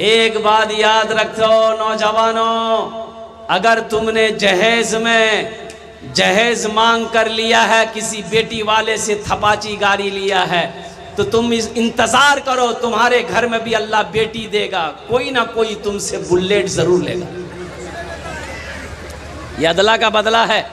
एक बात याद रखो नौजवानों, अगर तुमने जहेज में जहेज मांग कर लिया है, किसी बेटी वाले से थपाची गाड़ी लिया है, तो तुम इंतजार करो, तुम्हारे घर में भी अल्लाह बेटी देगा, कोई ना कोई तुमसे बुलेट जरूर लेगा। यह अदला का बदला है।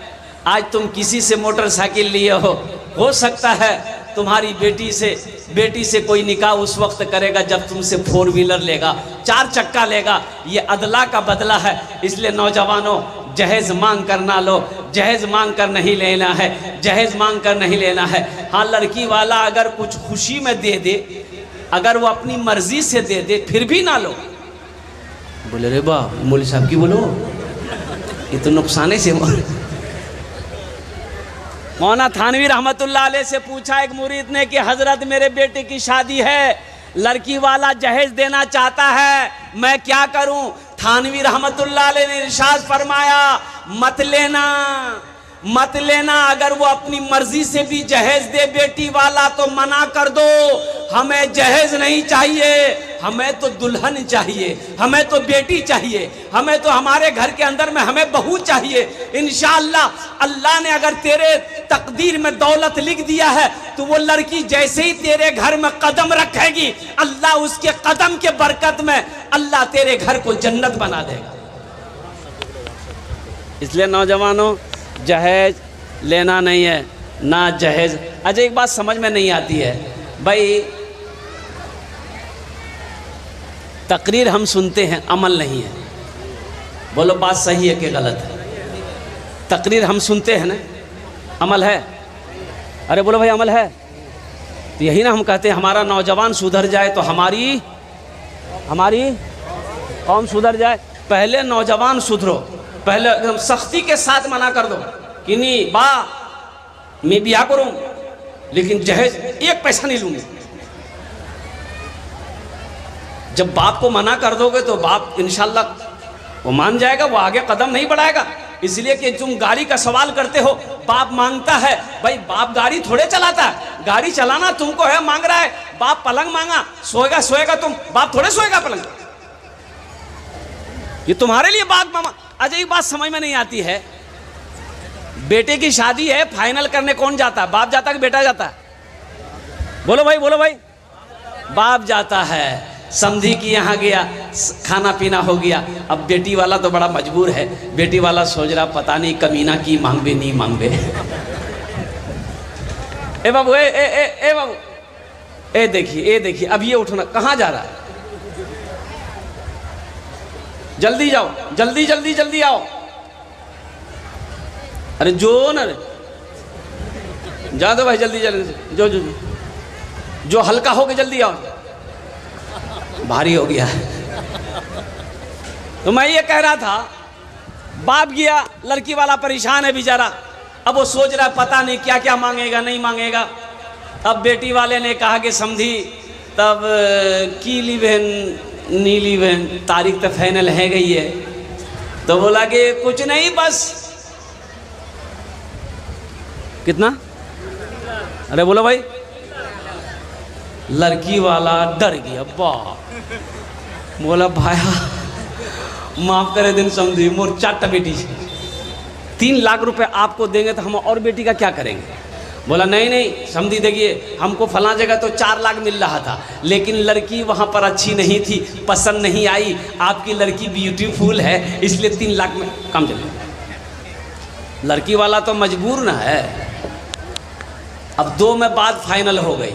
आज तुम किसी से मोटरसाइकिल लिए हो सकता है तुम्हारी बेटी से कोई निकाह उस वक्त करेगा जब तुमसे 4 व्हीलर लेगा, 4 चक्का लेगा। ये अदला का बदला है। इसलिए नौजवानों, जहेज मांग कर ना लो, जहेज मांग कर नहीं लेना है, जहेज मांग कर नहीं लेना है। हाँ, लड़की वाला अगर कुछ खुशी में दे दे, अगर वो अपनी मर्जी से दे दे, फिर भी ना लो। बोले रे बा मौलवी साहब की बोलो, ये तो नुकसाने से। मौलाना थानवी रहमतुल्लाह अलैह से पूछा एक मुरीद ने कि हजरत मेरे बेटे की शादी है, लड़की वाला जहेज देना चाहता है, मैं क्या करूं? थानवी रहमतुल्लाह अलैह ने इरशाद फरमाया, मत लेना, मत लेना। अगर वो अपनी मर्जी से भी जहेज दे बेटी वाला तो मना कर दो। हमें जहेज नहीं चाहिए, हमें तो दुल्हन चाहिए, हमें तो बेटी चाहिए, हमें तो हमारे घर के अंदर में हमें बहू चाहिए। इंशाअल्लाह अल्लाह ने अगर तेरे तकदीर में दौलत लिख दिया है तो वो लड़की जैसे ही तेरे घर में कदम रखेगी, अल्लाह उसके कदम के बरकत में अल्लाह तेरे घर को जन्नत बना देगा। इसलिए नौजवानों, जहेज लेना नहीं है ना जहेज। अच्छा, एक बात समझ में नहीं आती है भाई, तकरीर हम सुनते हैं, अमल नहीं है। बोलो बात सही है कि गलत है? तकरीर हम सुनते हैं ना, अमल है? अरे बोलो भाई, अमल है? तो यही ना हम कहते हैं हमारा नौजवान सुधर जाए तो हमारी कौम सुधर जाए। पहले नौजवान सुधरो, पहले एकदम सख्ती के साथ मना कर दो कि नहीं बा मैं ब्याह करूं लेकिन जहेज 1 पैसा नहीं लूंगी। जब बाप को मना कर दोगे तो बाप इंशाल्लाह वो मान जाएगा, वो आगे कदम नहीं बढ़ाएगा। इसलिए कि तुम गाड़ी का सवाल करते हो, बाप मांगता है, भाई बाप गाड़ी थोड़े चलाता है, गाड़ी चलाना तुमको है, मांग रहा है। बाप पलंग मांगा, सोएगा तुम, बाप थोड़े सोएगा पलंग, ये तुम्हारे लिए बात मामा। अच्छा, एक बात समझ में नहीं आती है, बेटे की शादी है, फाइनल करने कौन जाता है? बाप जाता है कि बेटा जाता है? बोलो भाई, बोलो भाई। बाप जाता है। समधी की यहाँ गया, खाना पीना हो गया। अब बेटी वाला तो बड़ा मजबूर है, बेटी वाला सोच रहा पता नहीं कमीना की मांगबे नहीं मांगबे। ए बाबू, ए बाबू, ए देखिए अब ये उठना कहाँ जा रहा है? जल्दी जाओ, जल्दी आओ। अरे जो न जा दो भाई, जल्दी जो हल्का हो गया जल्दी आओ, भारी हो गया। तो मैं ये कह रहा था, बाप गया, लड़की वाला परेशान है बेचारा। अब वो सोच रहा है पता नहीं क्या क्या मांगेगा नहीं मांगेगा। अब बेटी वाले ने कहा कि समझी तब कीली बहन नीली बहन तारीख तो फाइनल है गई है। तो बोला कि कुछ नहीं, बस कितना? अरे बोलो भाई। लड़की वाला डर गया, बाप बोला भाया माफ करे दिन समझी, मोर 4 बेटी 3 लाख रुपए आपको देंगे तो हम और बेटी का क्या करेंगे? बोला नहीं समझी, देखिए हमको फला जगह तो 4 लाख मिल रहा था, लेकिन लड़की वहाँ पर अच्छी नहीं थी, पसंद नहीं आई, आपकी लड़की ब्यूटीफुल है, इसलिए 3 लाख में कम चले। लड़की वाला तो मजबूर ना है। अब 2 में बात फाइनल हो गई।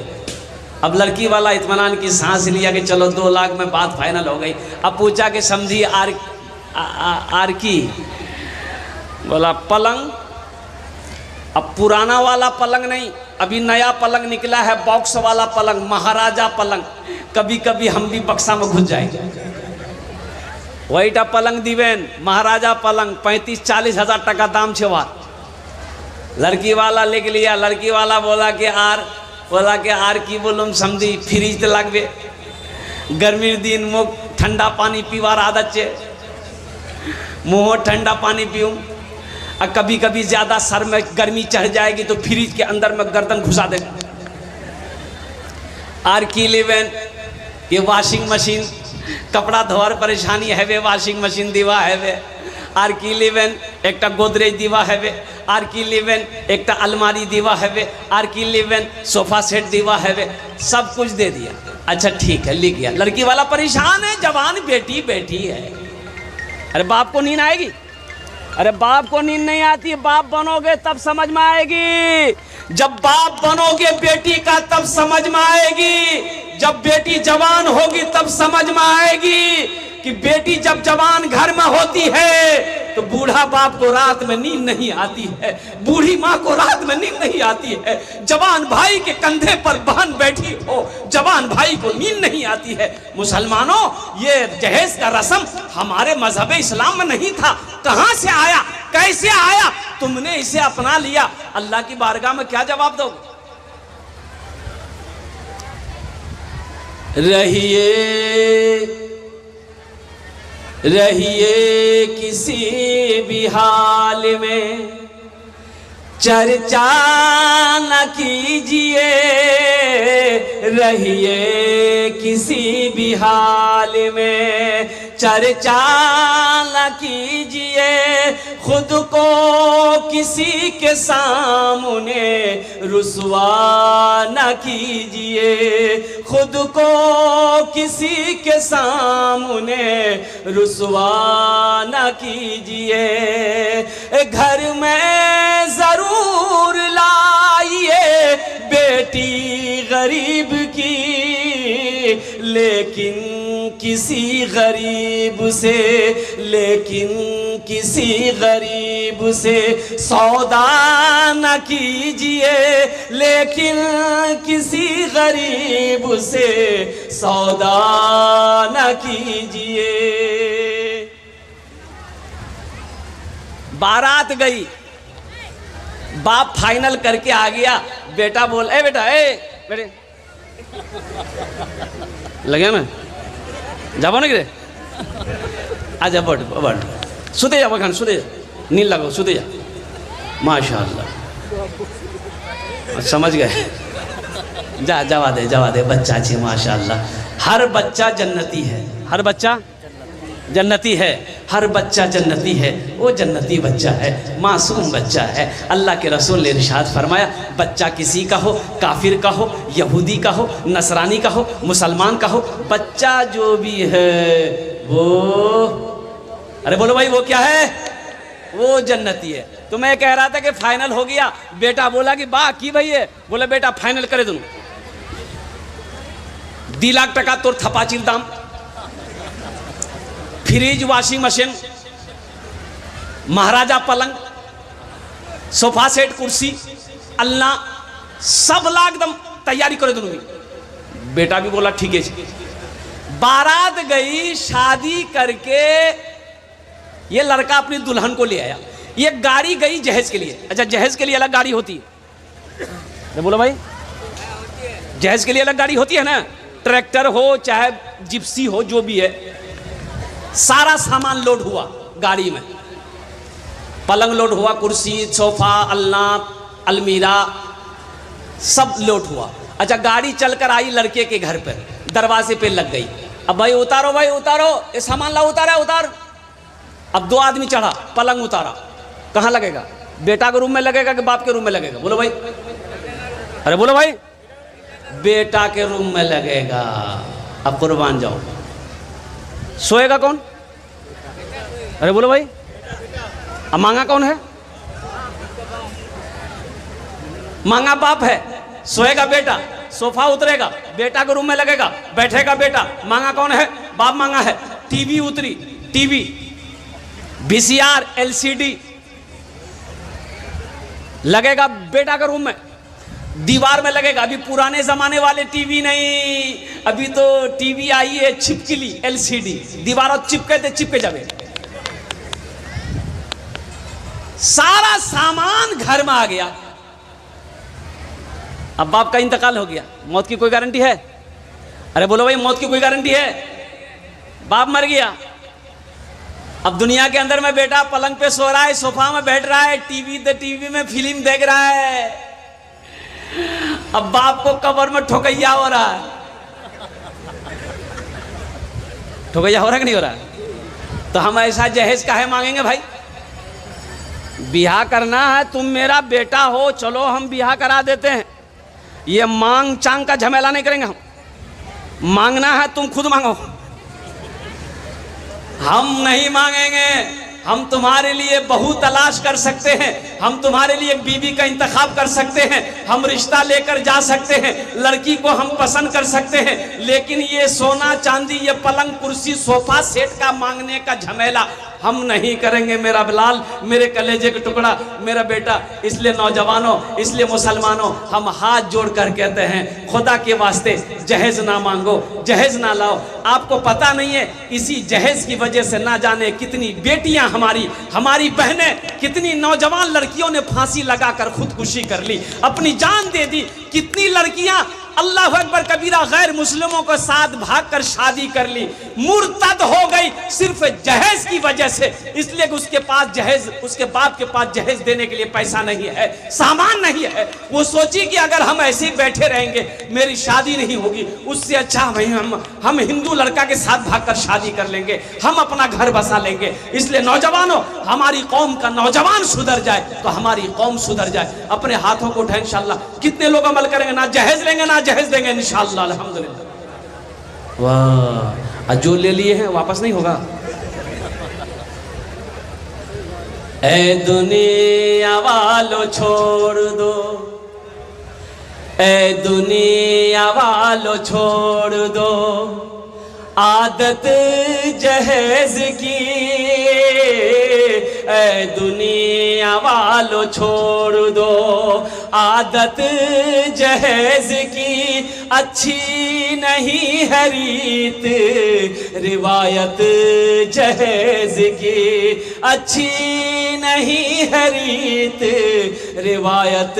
अब लड़की वाला इत्मीनान की सांस लिया कि चलो 2 लाख में बात फाइनल हो गई। अब पूछा कि समझी आर की? बोला पलंग। अब पुराना वाला पलंग नहीं, अभी नया पलंग निकला है, बॉक्स वाला पलंग, महाराजा पलंग। कभी कभी हम भी बक्सा में घुस जाएंगे। वही टा पलंग दीवेन, महाराजा पलंग, 35-40 हज़ार टका दाम छेवा। लड़की वाला लेके लिया। लड़की वाला बोला कि आर की बोलूँ समझी, फ्रिज तो लगबे, गर्मी दिन मुख ठंडा पानी पीवार आदत छे, मुँह ठंडा पानी पीऊँ। और कभी कभी ज़्यादा सर में गर्मी चढ़ जाएगी तो फ्रिज के अंदर में गर्दन घुसा देगा। आर की 11 ये वॉशिंग मशीन कपड़ा धोवार परेशानी है वे, वॉशिंग मशीन दीवा है वे, आर की लेवेन एक गोदरेज दीवा है वे, आर की लेवेन एक अलमारी दीवा है वे, आर की लेवेन सोफा सेट दीवा है वे, सब कुछ दे दिया। अच्छा ठीक है, लिख गया। लड़की वाला परेशान है, जवान बेटी बैठी है। अरे बाप को नींद आएगी? अरे बाप को नींद नहीं आती, बाप बनोगे तब समझ में आएगी। जब बाप बनोगे बेटी का तब समझ में आएगी। जब बेटी जवान होगी तब समझ में आएगी कि बेटी जब जवान घर में होती है तो बूढ़ा बाप को रात में नींद नहीं आती है, बूढ़ी माँ को रात में नींद नहीं आती है। जवान भाई के कंधे पर बहन बैठी हो, जवान भाई को नींद नहीं आती है। मुसलमानों, ये जहेज का रस्म हमारे मजहब इस्लाम में नहीं था। कहां से आया, कैसे आया, तुमने इसे अपना लिया। अल्लाह की बारगाह में क्या जवाब दोगे? रहिए किसी भी हाल में, चर्चा न कीजिए। रहिए किसी भी हाल में, चर्चा न कीजिए। खुद को किसी के सामने रुसवा न कीजिए। खुद को किसी के सामने रुसवा न कीजिए। घर में जरूर लाइए बेटी गरीब की, लेकिन किसी गरीब से, लेकिन किसी गरीब से सौदा न कीजिए। लेकिन किसी गरीब से सौदा न कीजिए। बारात गई, बाप फाइनल करके आ गया। बेटा बोल, ए बेटा, ए बेटे लगे मैं जाबो ना कि आजा बट बट सुते जा बखान, सुते जा, नींद लगो, सुते जा। माशाअल्लाह, समझ गए? जवा दे बच्चा जी, माशाअल्लाह। हर बच्चा जन्नती है, हर बच्चा जन्नती है, हर बच्चा जन्नती है। वो जन्नती बच्चा है, मासूम बच्चा है। अल्लाह के रसूल ने इरशाद फरमाया, बच्चा किसी का हो, काफिर का हो, यहूदी का हो, नसरानी का हो, मुसलमान का हो, बच्चा जो भी है वो, अरे बोलो भाई, वो क्या है? वो जन्नती है। तो मैं कह रहा था कि फाइनल हो गया। बेटा बोला कि बा की भाई है, बोला बेटा फाइनल करे दोनों। 2 लाख टका तोर थपाचिर दाम, फ्रिज, वॉशिंग मशीन, महाराजा पलंग, सोफा सेट, कुर्सी, अल्लाह, सब लाख दम तैयारी करे दोनों भी। बेटा भी बोला ठीक है। बारात गई, शादी करके ये लड़का अपनी दुल्हन को ले आया। ये गाड़ी गई जहेज के लिए। अच्छा, जहेज के लिए अलग गाड़ी होती है, बोलो भाई, जहेज के लिए अलग गाड़ी होती है ना। ट्रैक्टर हो चाहे जिप्सी हो, जो भी है, सारा सामान लोड हुआ गाड़ी में। पलंग लोड हुआ, कुर्सी, सोफा, अलना, अलमीरा, सब लोड हुआ। अच्छा, गाड़ी चलकर आई लड़के के घर पर, दरवाजे पे लग गई। अब भाई उतारो, भाई उतारो, ये सामान ला, उतारा, उतार। अब 2 आदमी चढ़ा, पलंग उतारा। कहाँ लगेगा? बेटा के रूम में लगेगा कि बाप के रूम में लगेगा? बोलो भाई, अरे बोलो भाई, बेटा के रूम में लगेगा। अब कुर्बान जाओ, सोएगा कौन? अरे बोलो भाई, अब मांगा कौन है? मांगा बाप है, सोएगा बेटा, सोफा उतरेगा, बेटा के रूम में लगेगा, बैठेगा बेटा। मांगा कौन है? बाप मांगा है। टीवी उतरी, टीवी, VCR, LCD लगेगा बेटा के रूम में, दीवार में लगेगा। अभी पुराने जमाने वाले टीवी नहीं, अभी तो टीवी आई है छिपकली, LCD, दीवार चिपके थे, चिपके जावे। सारा सामान घर में आ गया। अब बाप का इंतकाल हो गया, मौत की कोई गारंटी है? अरे बोलो भाई, मौत की कोई गारंटी है? बाप मर गया। अब दुनिया के अंदर में बेटा पलंग पे सो रहा है, सोफा में बैठ रहा है, टीवी में फिल्म देख रहा है। अब बाप को कब्र में ठोकैया हो रहा है। ठोकैया हो रहा है कि नहीं हो रहा? तो हम ऐसा जहेज काहे मांगेंगे भाई? ब्याह करना है, तुम मेरा बेटा हो, चलो हम ब्याह करा देते हैं। ये मांग चांग का झमेला नहीं करेंगे हम। मांगना है तुम खुद मांगो, हम नहीं मांगेंगे। हम तुम्हारे लिए बहू तलाश कर सकते हैं, हम तुम्हारे लिए एक बीवी का इंतखाब कर सकते हैं, हम रिश्ता लेकर जा सकते हैं, लड़की को हम पसंद कर सकते हैं, लेकिन ये सोना चांदी, ये पलंग कुर्सी सोफा सेट का मांगने का झमेला हम नहीं करेंगे। मेरा बिलाल, मेरे कलेजे का टुकड़ा, मेरा बेटा, इसलिए नौजवानों, इसलिए मुसलमानों, हम हाथ जोड़ कर कहते हैं खुदा के वास्ते जहेज ना मांगो, जहेज ना लाओ। आपको पता नहीं है इसी जहेज की वजह से ना जाने कितनी बेटियां हमारी बहनें, कितनी नौजवान लड़कियों ने फांसी लगाकर खुदकुशी कर ली, अपनी जान दे दी। कितनी लड़कियां अल्लाह अकबर कबीरा गैर मुस्लिमों को साथ भागकर शादी कर ली, मुर्तद हो गई सिर्फ जहेज की वजह से। इसलिए कि उसके पास जहेज, उसके बाप के पास जहेज देने के लिए पैसा नहीं है, सामान नहीं है। वो सोची कि अगर हम ऐसे ही बैठे रहेंगे मेरी शादी नहीं होगी, उससे अच्छा हम हिंदू लड़का के साथ भागकर शादी कर लेंगे, हम अपना घर बसा लेंगे। इसलिए नौजवानों, हमारी कौम का नौजवान सुधर जाए तो हमारी कौम सुधर जाए। अपने हाथों को उठाए इंशाअल्लाह। कितने लोग अमल करेंगे? ना जहेज लेंगे ना जहेज देंगे इंशाअल्लाह, अल्हम्दुलिल्लाह। वाह, जो ले लिए हैं वापस नहीं होगा। ऐ दुनिया वालों छोड़ दो, ऐ दुनिया वालों छोड़ दो आदत जहेज की, ऐ दुनिया वालों छोड़ दो आदत जहेज की। अच्छी नहीं है रीत रिवायत जहेज की, अच्छी नहीं है रीत रिवायत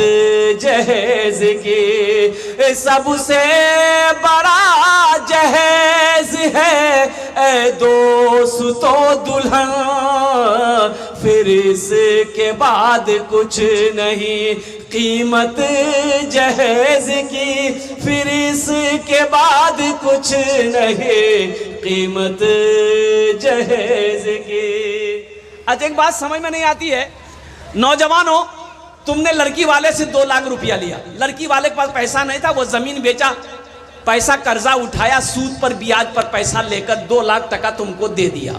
जहेज की। सबसे बड़ा जहेज है ऐ दोस्तों दुल्हन, फिर इसके बाद कुछ नहीं कीमत जहेज की, फिर इसके बाद कुछ नहीं कीमत जहेज की। आज एक बात समझ में नहीं आती है, नौजवानों, तुमने लड़की वाले से 2 लाख रुपया लिया, लड़की वाले के पास पैसा नहीं था, वो जमीन बेचा, पैसा कर्जा उठाया, सूद पर ब्याज पर पैसा लेकर 2 लाख टका तुमको दे दिया।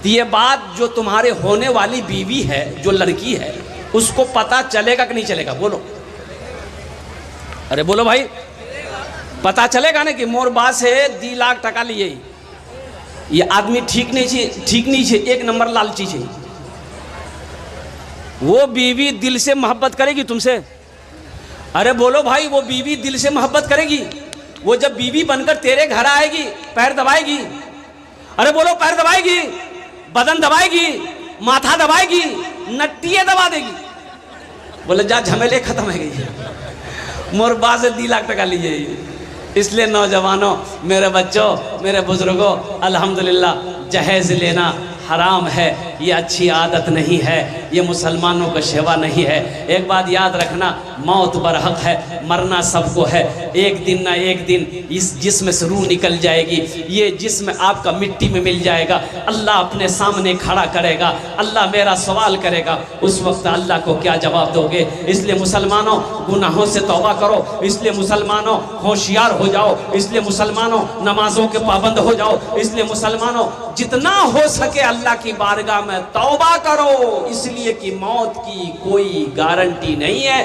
तो ये बात जो तुम्हारे होने वाली बीवी है, जो लड़की है, उसको पता चलेगा कि नहीं चलेगा? बोलो, अरे बोलो भाई, पता चलेगा ना कि मोर बात से 2 लाख टका लिए, ये आदमी ठीक नहीं छे, एक नंबर लालची छे। वो बीवी दिल से मोहब्बत करेगी तुमसे? अरे बोलो भाई, वो बीवी दिल से मोहब्बत करेगी? वो जब बीवी बनकर तेरे घर आएगी पैर दबाएगी? अरे बोलो, पैर दबाएगी, बदन दबाएगी, माथा दबाएगी, नट्टियां दबा देगी? बोले जा, झमेले खत्म है गई। मोर बा से 2 लाख टका लिए। इसलिए नौजवानों, मेरे बच्चों, मेरे बुजुर्गों, अल्हम्दुलिल्लाह जहेज लेना हराम है, ये अच्छी आदत नहीं है, ये मुसलमानों का सेवा नहीं है। एक बात याद रखना, मौत बरहक है, मरना सबको है। एक दिन ना एक दिन इस जिस्म से रूह निकल जाएगी, ये जिस्म आपका मिट्टी में मिल जाएगा, अल्लाह अपने सामने खड़ा करेगा, अल्लाह मेरा सवाल करेगा, उस वक्त अल्लाह को क्या जवाब दोगे? इसलिए मुसलमानों, गुनाहों से तौबा करो, इसलिए मुसलमानों होशियार हो जाओ, इसलिए मुसलमानों नमाजों के पाबंद हो जाओ, इसलिए मुसलमानों जितना हो सके अल्लाह की बारगाह में तौबा करो, इसलिए कि मौत की कोई गारंटी नहीं है।